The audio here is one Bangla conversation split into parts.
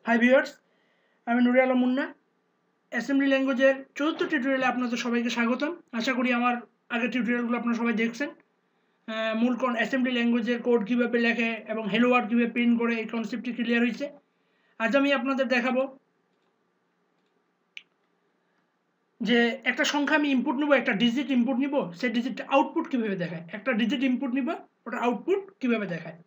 হাই ভিউয়ার্স, আমি নুরে আলম মুন্না। অ্যাসেম্বলি ল্যাঙ্গুয়েজের চতুর্থ টিউটোরিয়ালে আপনাদের সবাইকে স্বাগতম। আশা করি আমার আগের টিউটোরিয়ালগুলো আপনারা সবাই দেখছেন। মূল অ্যাসেম্বলি ল্যাঙ্গুয়েজের কোড কীভাবে লেখে এবং হ্যালো ওয়ার্ড কীভাবে প্রিন্ট করে এই কনসেপ্টটি ক্লিয়ার হয়েছে। আজ আমি আপনাদের দেখাবো যে একটা সংখ্যা আমি ইনপুট নিব, একটা ডিজিট ইনপুট নিব, সেই ডিজিটটা আউটপুট কীভাবে দেখায়। একটা ডিজিট ইনপুট নিব, ওটা আউটপুট কীভাবে দেখায়।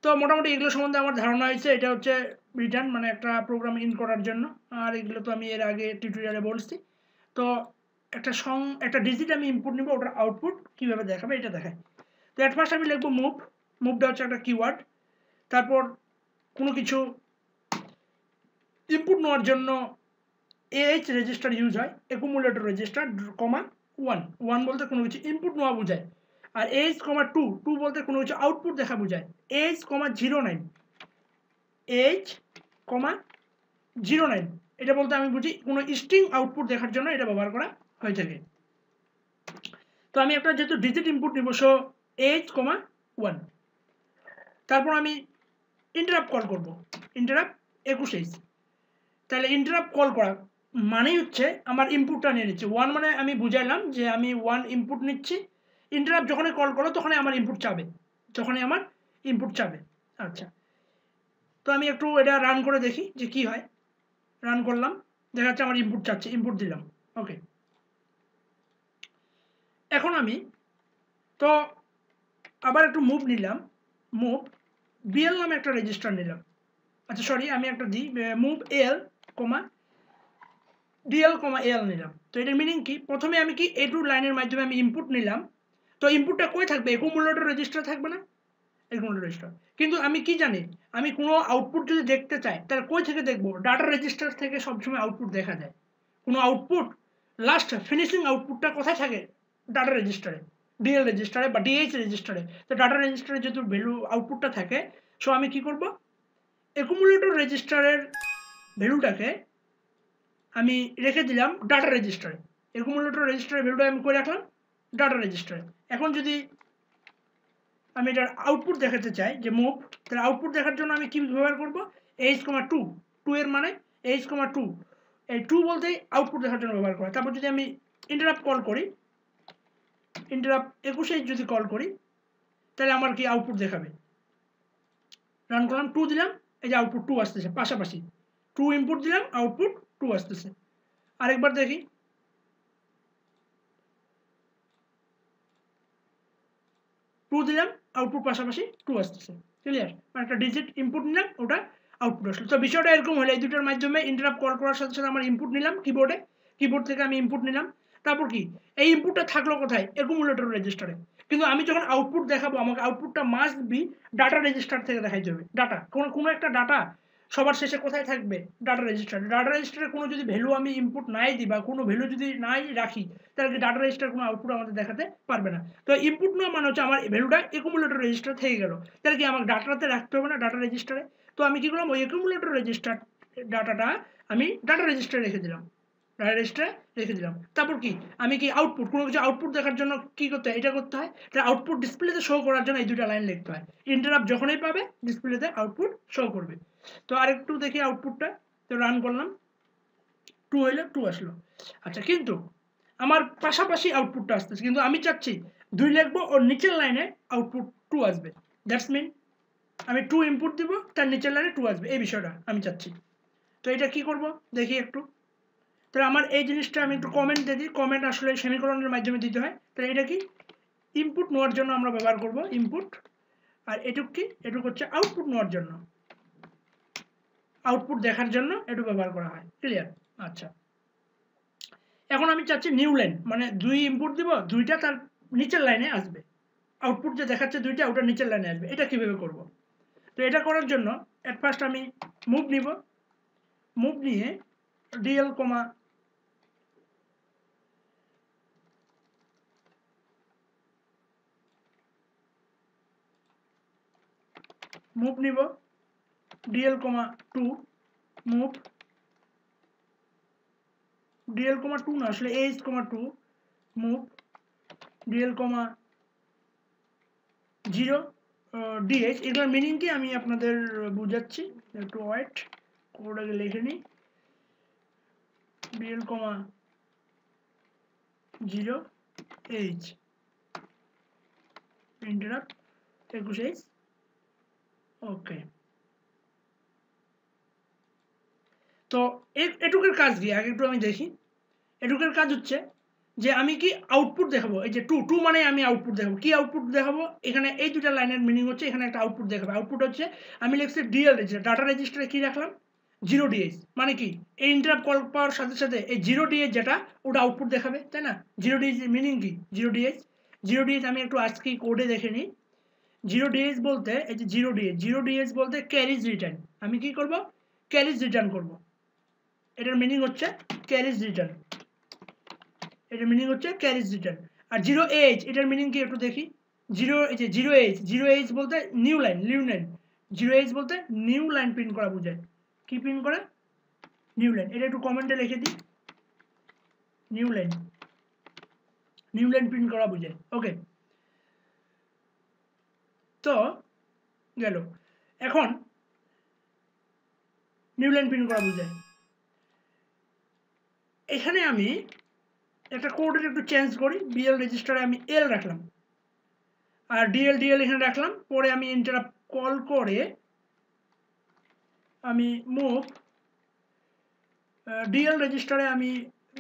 তো মোটামুটি এগুলো সম্বন্ধে আমার ধারণা হয়েছে। এটা হচ্ছে রিটার্ন মানে একটা প্রোগ্রাম ইন করার জন্য, আর এগুলো তো আমি এর আগে টিউটোরিয়ালে বলছি। তো একটা ডিজিট আমি ইনপুট নিব, ওটার আউটপুট কীভাবে দেখাবে এটা দেখায়। তো অ্যাট ফার্স্ট আমি লিখবো মুভটা হচ্ছে একটা কিওয়ার্ড। তারপর কোনো কিছু ইনপুট নেওয়ার জন্য AH রেজিস্টার ইউজ হয়, অ্যাকুমুলেটর রেজিস্টার, কমা 1 বলতে কোনো কিছু ইনপুট নেওয়া বোঝায়। আর AH, 2 বলতে কোনো কিছু আউটপুট দেখা বোঝায়। AH, 09 AH, 09 এটা বলতে আমি বুঝি কোনো স্ট্রিং আউটপুট দেখার জন্য এটা ব্যবহার করা হয়ে থাকে। তো আমি একটা যেহেতু ডিজিট ইনপুট নিব, সো AH, 1। তারপর আমি ইন্টারাপ্ট কল করব, ইন্টারাপ্ট 21H। তাহলে ইন্টারাপ্ট কল করা মানেই হচ্ছে আমার ইনপুটটা নিয়ে নিচ্ছে। 1 মানে আমি বুঝাইলাম যে আমি 1 ইনপুট নিচ্ছি। ইন্টারাপ্ট যখনই কল করো তখনই আমার ইনপুট চাবে, আচ্ছা। তো আমি একটু এটা রান করে দেখি যে কি হয়। রান করলাম, দেখা যাচ্ছে আমার ইনপুট চাচ্ছে, ইনপুট দিলাম, ওকে। এখন আমি তো আবার একটু মুভ নিলাম, মুভ বিএল নামে একটা রেজিস্টার নিলাম। আচ্ছা সরি, আমি একটা দিই, মুভ এল, ডিএল, এল নিলাম। তো এটার মিনিং কি, প্রথমে আমি কি এ টু লাইনের মাধ্যমে আমি ইনপুট নিলাম। তো ইনপুটটা কই থাকবে, অ্যাকুমুলেটর রেজিস্টার থাকবে না, অ্যাকুমুলেটর রেজিস্টার। কিন্তু আমি কি জানি, আমি কোনো আউটপুট যদি দেখতে চাই তাহলে কই থেকে দেখবো, ডাটা রেজিস্টার থেকে সবসময় আউটপুট দেখা যায়। কোনো আউটপুট লাস্ট ফিনিশিং আউটপুটটা কোথায় থাকে, ডাটা রেজিস্টারে, ডিএল রেজিস্টারে বা ডিএইচ রেজিস্টারে। তো ডাটা রেজিস্টারে যেহেতু ভ্যালু আউটপুটটা থাকে, সো আমি কি করব, অ্যাকুমুলেটর রেজিস্টারের ভ্যালুটাকে আমি রেখে দিলাম ডাটা রেজিস্টারে। অ্যাকুমুলেটর রেজিস্টারের ভ্যালুটা আমি করে রাখলাম ডাটা রেজিস্টারে। এখন যদি আমি এটার আউটপুট দেখাতে চাই যে মুভ, তাহলে আউটপুট দেখার জন্য আমি কি ব্যবহার করব, H, 2 এর মানে H, 2, এই 2 বলতেই আউটপুট দেখার জন্য ব্যবহার করা। তারপর যদি আমি ইন্টারাপ্ট কল করি, ইন্টারাপ্ট 21 যদি কল করি, তাহলে আমার কি আউটপুট দেখাবে। রান করলাম, 2 দিলাম, এই যে আউটপুট 2 আসতেছে পাশাপাশি। 2 ইনপুট দিলাম, আউটপুট 2 আসতেছে। আরেকবার দেখি, 2 দিলাম, আউটপুট পাশাপাশি 2 আসতেছে। ক্লিয়ার, মানে একটা ডিজিট ইনপুট নিলাম, ওটা আউটপুট আসলো। তো বিষয়টা এরকম হলো, এই দুটোর মাধ্যমে ইন্টারাপ্ট কল করার সাথে সাথে আমার ইনপুট নিলাম কিবোর্ড থেকে আমি ইনপুট নিলাম। তারপর কি এই ইনপুটটা থাকলো কোথায়, অ্যাকুমুলেটর রেজিস্টারে। কিন্তু আমি যখন আউটপুট দেখাবো, আমাকে আউটপুটটা মাস্ট বি ডাটা রেজিস্টার থেকে দেখাইতে হবে। ডাটা কোনো একটা ডাটা সবার শেষে কোথায় থাকবে, ডাটা রেজিস্টারে। ডাটা রেজিস্টারে কোনো যদি ভ্যালু আমি ইনপুট নাই দিই বা কোনো ভ্যালু যদি নাই রাখি, তাহলে কি ডাটা রেজিস্টার কোনো আউটপুট আমাদের দেখাতে পারবে না। তো ইনপুট নেওয়া মানে হচ্ছে আমার ভ্যালুটা অ্যাকুমুলেটর রেজিস্টার থেকে গেল, তাহলে কি আমাকে ডাটাতে রাখতে হবে না, ডাটা রেজিস্টারে। তো আমি কি করলাম, ওই অ্যাকুমুলেটর রেজিস্টার ডাটাটা আমি ডাটা রেজিস্টারে রেখে দিলাম, তারপর কি আমি কি আউটপুট, কোনো কিছু আউটপুট দেখার জন্য কি করতে হয়, এটা করতে হয়। তাহলে আউটপুট ডিসপ্লেতে শো করার জন্য এই দুটো লাইন লিখতে হয়। ইন্টারাপ্ট যখনই পাবে ডিসপ্লেতে আউটপুট শো করবে। তো আরেকটু দেখি আউটপুটটা। তো রান করলাম, 2 হইলো, 2 আসলো। আচ্ছা, কিন্তু আমার পাশাপাশি আউটপুটটা আসতেছে, কিন্তু আমি চাচ্ছি 2 লিখবো, ওর নিচের লাইনে আউটপুট 2 আসবে। দ্যাটস মিন আমি 2 ইনপুট দিব, তার নিচের লাইনে 2 আসবে, এই বিষয়টা আমি চাচ্ছি। তো এটা কি করব দেখি একটু। তাহলে আমার এই জিনিসটা আমি একটু কমেন্ট দিয়ে দিই। কমেন্ট আসলে সেমিকোলনের মাধ্যমে দিতে হয়। তাহলে এটা কি ইনপুট নেওয়ার জন্য আমরা ব্যবহার করব, ইনপুট। আর এটুক কি, এটুক হচ্ছে আউটপুট নেওয়ার জন্য, আউটপুট দেখার জন্য এটুক ব্যবহার করা হয়। ক্লিয়ার, আচ্ছা। এখন আমি চাচ্ছি নিউ লাইন, মানে 2 ইনপুট দিব, 2টা তার নিচের লাইনে আসবে, আউটপুট যে দেখাচ্ছে 2টা, ওটা নিচের লাইনে আসবে। এটা কিভাবে করব, তো এটা করার জন্য এট ফার্স্ট আমি মুভ নিব, মুভ নিয়ে ডিএল, মুভ নিব ডিএল, 2, মুভ ডিএল, 2 না, আসলে এইচ, 2, মুভ ডিএল, 0, ডিএইচ। এগুলোর মিনিং কি আমি আপনাদের বুঝাচ্ছি, একটু ওয়েট কোডটাকে লিখে নিই BL, 0H ইন্টারাপ্ট 21H ওকে। তো এটুকুর কাজ কি আগে একটু আমি দেখি। এটুকুর কাজ হচ্ছে যে আমি কি আউটপুট দেখাবো, এই যে টু মানে আমি আউটপুট দেখাবো। কি আউটপুট দেখাবো? এখানে এই দুটা লাইনের মিনিং হচ্ছে এখানে একটা আউটপুট দেখাবো। আউটপুট হচ্ছে আমি লিখছি ডিএল রেজিস্টার, ডাটা রেজিস্টারে কি রাখলাম 0DH, মানে কি এই ইন্টারাপ্ট কল পাওয়ার সাথে সাথে এই 0DH যেটা ওটা আউটপুট দেখাবে, তাই না? 0DH মিনিং কি 0DH আমি একটু আজকে কোডে দেখে নিই। 0DH বলতে এই যে 0DH বলতে ক্যারিজ রিটার্ন। আমি কি করব? ক্যারিজ রিটার্ন করব। এটার মিনিং হচ্ছে ক্যারিজ রিটার্ন, এটার মিনিং হচ্ছে ক্যারিজ রিটার্ন। আর 0H এটার মিনিং কি একটু দেখি। 0H বলতে নিউ লাইন 0H বলতে নিউ লাইন প্রিন্ট করা বোঝায়। কি প্রিন্ট করা? New line. এটা একটু কমেন্টে লিখে দিই, নিউ লাইন প্রিন্ট করা বোঝায়। ওকে, তো গেল। এখন নিউ লাইন প্রিন্ট করা বোঝায়। এখানে আমি একটা কোডের একটু চেঞ্জ করি। BL রেজিস্টারে আমি L রাখলাম আর DL এখানে রাখলাম। পরে আমি ইন্টারাপ্ট কল করে আমি মুভ DL রেজিস্টারে আমি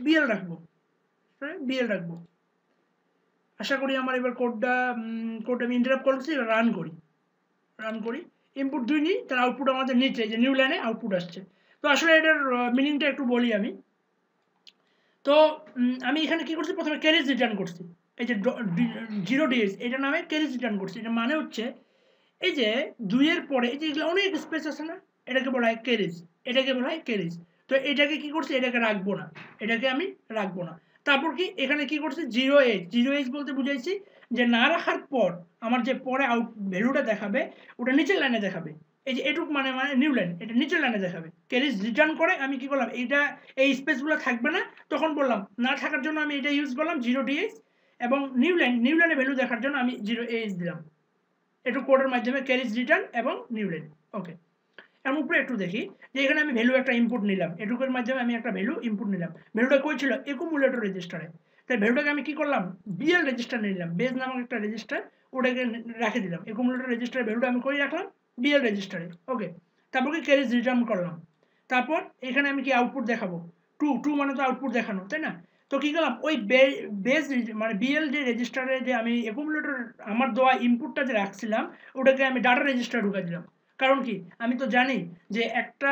BL রাখবো। আশা করি আমার এবার কোডটা আমি ইন্টারাপ্ট করছি, এবার রান করি। ইনপুট 2 নিই, তার আউটপুট আমাদের নিচে যে নিউ লাইনে আউটপুট আসছে। তো আসলে এটার মিনিংটা একটু বলি আমি। তো আমি এখানে কি করছি, প্রথমে ক্যারিজ রিটার্ন করছি। এই যে 0DH এটা নামে ক্যারিজ রিটার্ন করছি। এটা মানে হচ্ছে এই যে 2 এর পরে এই যে এগুলো অনেক স্পেস আছে না, এটাকে বলা হয় ক্যারিজ। তো এটাকে কি করছি, এটাকে রাখবো না। তারপর কি এখানে কি করছি 0H বলতে বুঝাইছি যে না রাখার পর আমার যে পরে আউট ভ্যালুটা দেখাবে ওটা নিচের লাইনে দেখাবে। এই যে এটুক মানে নিউ লাইন, এটা নিচের লাইনে দেখাবে। ক্যারিজ রিটার্ন করে আমি কি করলাম, এইটা এই স্পেসগুলো থাকবে না, তখন বললাম না থাকার জন্য আমি এটা ইউজ করলাম 0DH, এবং নিউ লাইনে ভ্যালু দেখার জন্য আমি 0AH দিলাম। একটু কোডের মাধ্যমে ক্যারিজ রিটার্ন এবং নিউ লাইন। ওকে, এর উপরে একটু দেখি যে এখানে আমি ভ্যালু একটা ইনপুট নিলাম। এটুকুর মাধ্যমে আমি একটা ভ্যালু ইনপুট নিলাম। ভ্যালুটা কই ছিল? অ্যাকুমুলেটর রেজিস্টারে। তাই ভ্যালুটাকে আমি কি করলাম, BL রেজিস্টার নিলাম, বেজ নামক একটা রেজিস্টার, ওটাকে রেখে দিলাম। অ্যাকুমুলেটর রেজিস্টারে ভ্যালুটা আমি কই রাখলাম, BL রেজিস্টারে। ওকে, তারপর কি ক্যারিজ রিটার্ন করলাম। তারপর এখানে আমি কি আউটপুট দেখাবো, টু মানে তো আউটপুট দেখানো, তাই না? তো কি করলাম, ওই বেজ মানে BL যে রেজিস্টারে যে আমি অ্যাকুমুলেটর আমার দেওয়া ইনপুটটা যে রাখছিলাম ওটাকে আমি ডাটা রেজিস্টারে ঢুকাই দিলাম। কারণ কি, আমি তো জানি যে একটা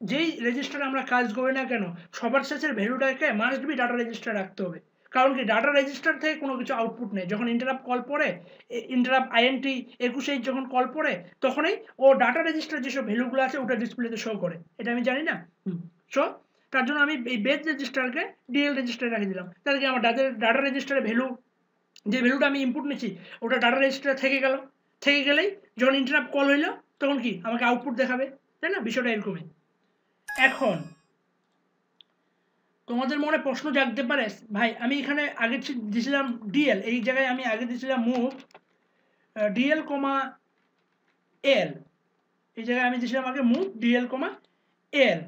যেই রেজিস্টারে আমরা কাজ করি না কেন সবার শেষের ভ্যালুটাকে মাস্ট বি ডাটা রেজিস্টারে রাখতে হবে। কারণ কি, ডাটা রেজিস্টার থেকে কোনো কিছু আউটপুট নেই। যখন ইন্টারাপ্ট কল পড়ে, ইন্টারাপ্ট INT 21 যখন কল পড়ে, তখনই ও ডাটা রেজিস্টার যেসব ভ্যালুগুলো আছে ওটা ডিসপ্লেতে শো করে। এটা আমি জানি না। সো তার জন্য আমি এই বেজ রেজিস্টারকে DL রেজিস্টারে রেখে দিলাম। তাহলে কি আমার ডাটা রেজিস্টারের ভ্যালু, যে ভ্যালুটা আমি ইনপুট নিচ্ছি ওটা ডাটা রেজিস্টারে থেকে গেলেই যখন ইন্টারাপ্ট কল হইলো তখন কি আমাকে আউটপুট দেখাবে, তাই না? বিষয়টা এরকমই। এখন তোমাদের মনে প্রশ্ন জাগতে পারে, ভাই আমি এখানে আগে দিয়েছিলাম DL, এই জায়গায় আমি আগে দিয়েছিলাম মুভ DL, L, এই জায়গায় আমি দিয়েছিলাম আগে মুভ DL, L,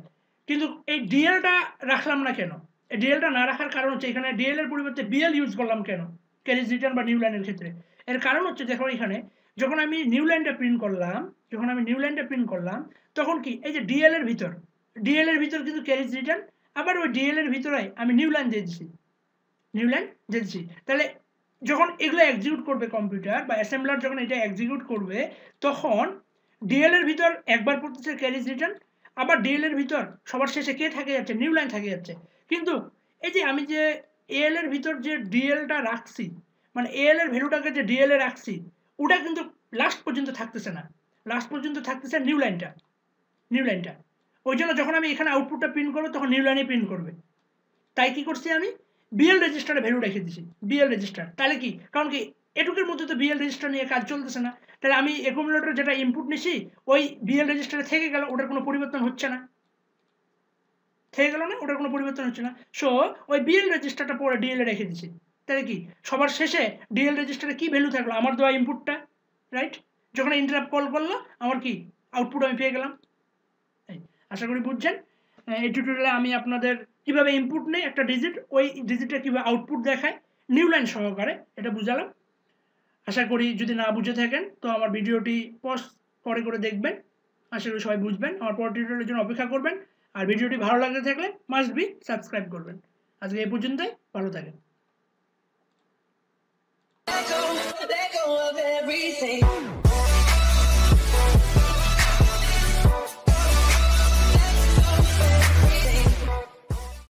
কিন্তু এই DLটা রাখলাম না কেন? এই DLটা না রাখার কারণ হচ্ছে এখানে DL এর পরিবর্তে BL ইউজ করলাম কেন ক্যারিজ রিটার্ন বা নিউ লাইনের ক্ষেত্রে? এর কারণ হচ্ছে দেখো এখানে যখন আমি নিউ লাইনটা প্রিন্ট করলাম তখন কি এই যে DL এর ভিতর কিন্তু ক্যারিজ রিটার্ন, আবার ওই DL এর ভিতরে আমি নিউ লাইন দিয়ে দিচ্ছি। তাহলে যখন এগুলো এক্সিকিউট করবে কম্পিউটার বা অ্যাসেম্বলার, যখন এটা এক্সিকিউট করবে তখন DL এর ভিতর একবার পড়তেছে ক্যারিজ রিটার্ন, আবার DL এর ভিতর সবার শেষে কে থাকে যাচ্ছে, নিউ লাইন থাকে যাচ্ছে। কিন্তু এই যে আমি যে AL এর ভিতর যে DLটা রাখছি, মানে AL এর ভ্যালুটাকে যে DL এ রাখছি ওটা কিন্তু লাস্ট পর্যন্ত থাকতেছে না, লাস্ট পর্যন্ত থাকতেছে নিউ লাইনটা। ওই জন্য যখন আমি এখানে আউটপুটটা প্রিন্ট করবো তখন নিউ লাইনে প্রিন্ট করবে। তাই কি করছি, আমি BL রেজিস্টারে ভ্যালু রেখে দিছি, BL রেজিস্টার। তাহলে কি, কারণ কি এটুকের মধ্যে তো BL রেজিস্টার নিয়ে কাজ চলতেছে না, তাহলে আমি অ্যাকুমুলেটর যেটা ইনপুট নিছি ওই BL রেজিস্টারে থেকে গেল, ওটার কোনো পরিবর্তন হচ্ছে না, সো ওই BL রেজিস্টারটা পরে DL এ রেখে দিছি। তাহলে কি সবার শেষে DL রেজিস্টারে কি ভ্যালু থাকলো, আমার দেওয়া ইনপুটটা, রাইট? যখন ইন্টারাপ্ট কল করলো আমার কি আউটপুট আমি পেয়ে গেলাম। আশা করি বুঝছেন। এই টিউটোরিয়ালে আমি আপনাদের কিভাবে ইনপুট নেই একটা ডিজিট, ওই ডিজিটটা কীভাবে আউটপুট দেখায় নিউ লাইন সহকারে, এটা বুঝালাম। আশা করি যদি না বুঝে থাকেন তো আমার ভিডিওটি পজ করে দেখবেন, আশা করি সবাই বুঝবেন। আমার পরের টিউটোরিয়ালের জন্য অপেক্ষা করবেন। আর ভিডিওটি ভালো লাগতে থাকলে মাস্ট বি সাবস্ক্রাইব করবেন। আজকে এই পর্যন্তই, ভালো থাকেন। Let go of everything.